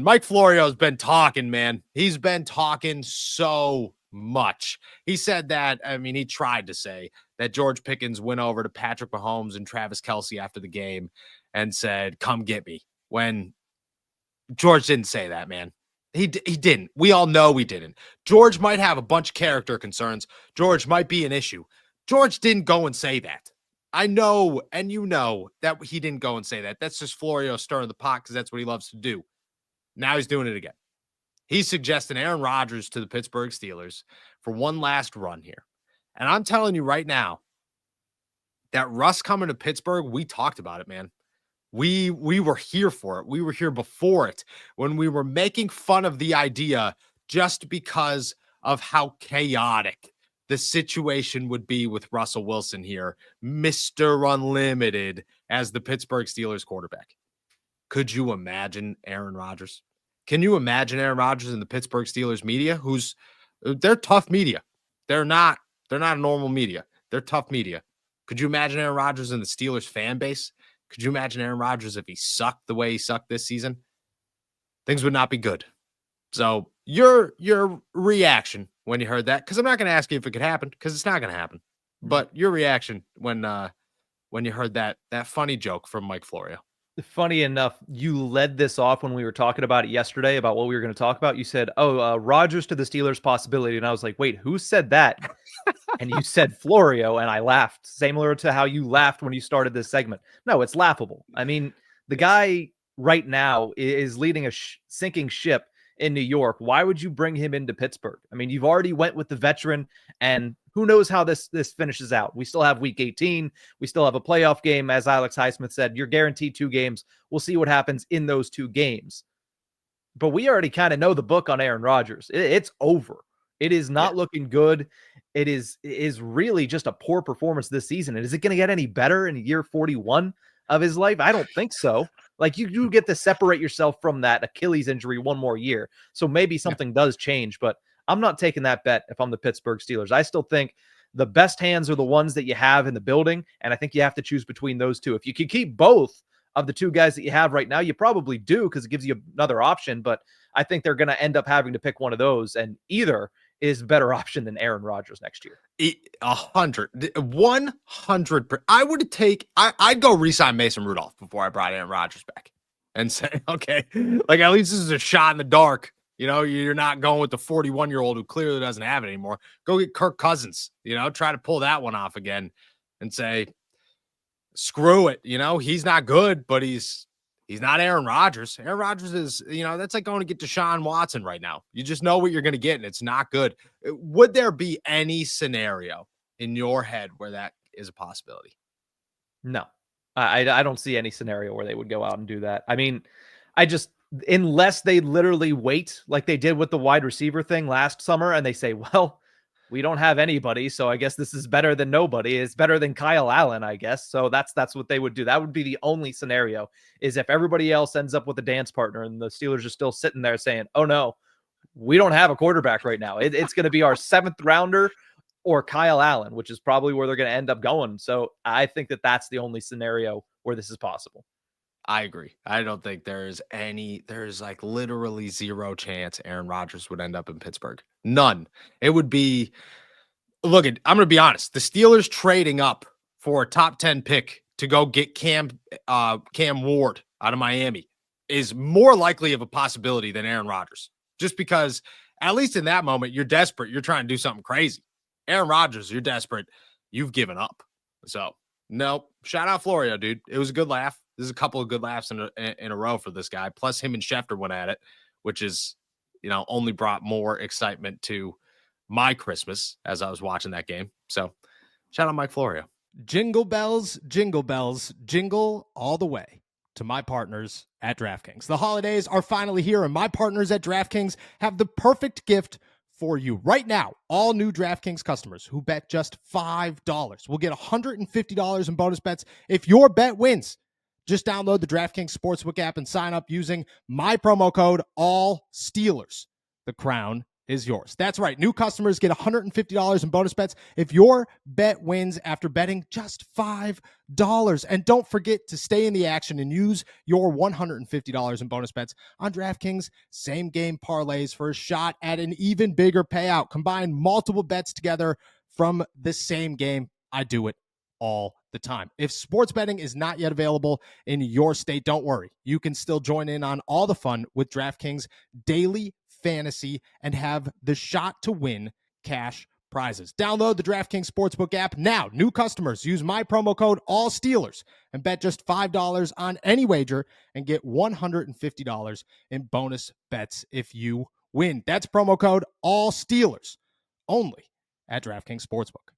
Mike Florio's been talking, man. He's been talking so much. He said that, he tried to say that George Pickens went over to Patrick Mahomes and Travis Kelce after the game and said, come get me. When George didn't say that, man. He didn't. We all know he didn't. George might have a bunch of character concerns. George might be an issue. George didn't go and say that. I know, and you know that he didn't go and say that. That's just Florio stirring the pot because that's what he loves to do. Now he's doing it again. He's suggesting Aaron Rodgers to the Pittsburgh Steelers for one last run here. And I'm telling you right now that Russ coming to Pittsburgh, we talked about it, man. We were here for it. We were here before it when we were making fun of the idea just because of how chaotic the situation would be with Russell Wilson here, Mr. Unlimited, as the Pittsburgh Steelers quarterback. Could you imagine Aaron Rodgers? Can you imagine Aaron Rodgers in the Pittsburgh Steelers media? They're tough media. They're not a normal media. They're tough media. Could you imagine Aaron Rodgers in the Steelers fan base? Could you imagine Aaron Rodgers if he sucked the way he sucked this season? Things would not be good. So your reaction when you heard that, because I'm not going to ask you if it could happen, because it's not going to happen. But your reaction when you heard that funny joke from Mike Florio. Funny enough, you led this off when we were talking about it yesterday about what we were going to talk about. You said, Rodgers to the Steelers possibility. And I was like, wait, who said that? And you said Florio, and I laughed, similar to how you laughed when you started this segment. No, it's laughable. I mean, the guy right now is leading a sinking ship in New York. Why would you bring him into Pittsburgh? I mean, you've already went with the veteran, and who knows how this finishes out. We still have week 18. We still have a playoff game. As Alex Highsmith said, you're guaranteed 2 games. We'll see what happens in those 2 games. But we already kind of know the book on Aaron Rodgers. It's over. It is not looking good. It is really just a poor performance this season. And is it going to get any better in year 41 of his life? I don't think so. Like, you do get to separate yourself from that Achilles injury one more year. So maybe something does change, but I'm not taking that bet if I'm the Pittsburgh Steelers. I still think the best hands are the ones that you have in the building, and I think you have to choose between those two. If you can keep both of the 2 guys that you have right now, you probably do, because it gives you another option, but I think they're going to end up having to pick one of those, and either is a better option than Aaron Rodgers next year. 100. I'd go re-sign Mason Rudolph before I brought Aaron Rodgers back and say, okay, like, at least this is a shot in the dark. You know, you're not going with the 41-year-old who clearly doesn't have it anymore. Go get Kirk Cousins, try to pull that one off again and say, screw it. He's not good, but he's not Aaron Rodgers. Aaron Rodgers is, that's like going to get Deshaun Watson right now. You just know what you're going to get, and it's not good. Would there be any scenario in your head where that is a possibility? No, I don't see any scenario where they would go out and do that. I mean, unless they literally wait like they did with the wide receiver thing last summer and they say, well, we don't have anybody, so I guess this is better than nobody. It's better than Kyle Allen, I guess. So that's what they would do. That would be the only scenario, is if everybody else ends up with a dance partner and the Steelers are still sitting there saying, oh no, we don't have a quarterback right now. It's going to be our 7th rounder or Kyle Allen, which is probably where they're going to end up going. So I think that that's the only scenario where this is possible. I agree. I don't think there's like literally 0 chance Aaron Rodgers would end up in Pittsburgh. None. It would be, I'm going to be honest. The Steelers trading up for a top 10 pick to go get Cam Ward out of Miami is more likely of a possibility than Aaron Rodgers. Just because, at least in that moment, you're desperate. You're trying to do something crazy. Aaron Rodgers, you're desperate. You've given up. So, nope. Shout out Florio, dude. It was a good laugh. There's a couple of good laughs in a row for this guy. Plus, him and Schefter went at it, which is, only brought more excitement to my Christmas as I was watching that game. So, shout out Mike Florio. Jingle bells, jingle all the way to my partners at DraftKings. The holidays are finally here, and my partners at DraftKings have the perfect gift for you. Right now, all new DraftKings customers who bet just $5 will get $150 in bonus bets if your bet wins. Just download the DraftKings Sportsbook app and sign up using my promo code ALLSteelers. The crown is yours. That's right. New customers get $150 in bonus bets if your bet wins after betting just $5. And don't forget to stay in the action and use your $150 in bonus bets on DraftKings same game parlays for a shot at an even bigger payout. Combine multiple bets together from the same game. I do it all the time. If sports betting is not yet available in your state, don't worry. You can still join in on all the fun with DraftKings daily fantasy and have the shot to win cash prizes. Download the DraftKings Sportsbook app now. New customers use my promo code ALLSTEELERS and bet just $5 on any wager and get $150 in bonus bets if you win. That's promo code ALLSTEELERS only at DraftKings Sportsbook.